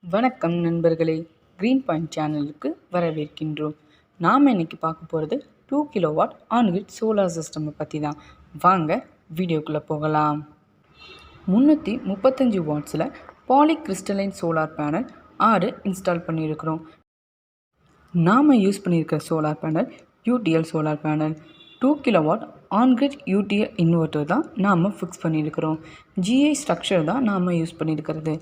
வணக்கம் நண்பர்களே, green point சேனலுக்கு வரவேற்கின்றோம். நாம் இன்னைக்கு பார்க்க போகிறது 2 கிலோவாட் ஆன்கிரிட் சோலார் சிஸ்டமை பற்றி தான். வாங்க வீடியோக்குள்ளே போகலாம். 335 வாட்ஸில் poly crystalline solar panel 6 install பண்ணியிருக்கிறோம். நாம் யூஸ் பண்ணியிருக்கிற solar panel UTL solar panel. 2 kilowatt on grid UTL inverter தான் நாம் ஃபிக்ஸ் பண்ணியிருக்கிறோம். GI ஸ்ட்ரக்சர் தான் நாம் யூஸ் பண்ணியிருக்கிறது.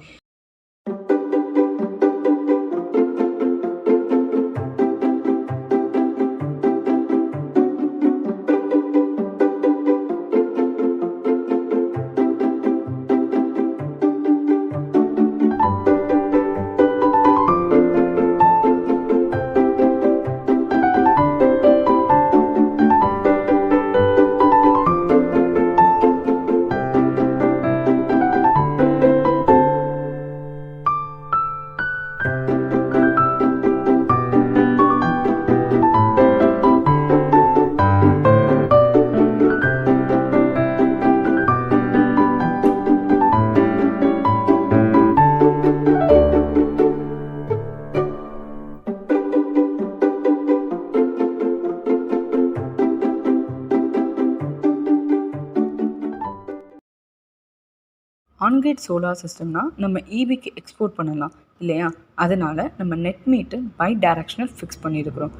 ஆன்கிரிட் சோலார் சிஸ்டம்னா நம்ம ஈபிக்கு எக்ஸ்போர்ட் பண்ணலாம் இல்லையா? அதனால் நம்ம net metre bidirectional fix பண்ணியிருக்கிறோம்.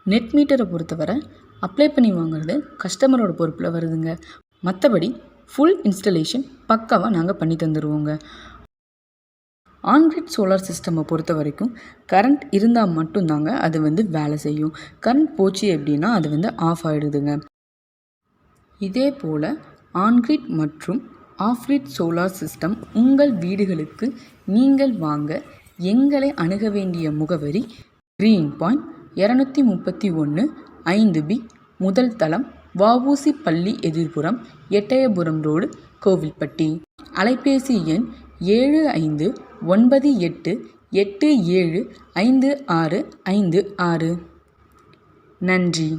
நெட் மீட்டரை பொறுத்தவரை அப்ளை பண்ணி வாங்குறது கஸ்டமரோட பொறுப்பில் வருதுங்க. மற்றபடி ஃபுல் இன்ஸ்டலேஷன் பக்காவாக நாங்கள் பண்ணி தந்துடுவோங்க. ஆன்கிரிட் சோலார் சிஸ்டமை பொறுத்த வரைக்கும் கரண்ட் இருந்தால் மட்டும்தாங்க அது வேலை செய்யும். கரண்ட் போச்சு அப்படின்னா அது ஆஃப் ஆகிடுதுங்க. இதே போல் ஆன்கிரிட் மற்றும் ஆஃப்-கிரிட் சோலார் சிஸ்டம் உங்கள் வீடுகளுக்கு நீங்கள் வாங்க எங்களை அணுக வேண்டிய முகவரி க்ரீன் பாயிண்ட் 231 5B முதல் தளம் வஉசி பள்ளி எதிர்ப்புறம் எட்டயபுரம் ரோடு கோவில்பட்டி. அலைபேசி எண் 7598875656. நன்றி.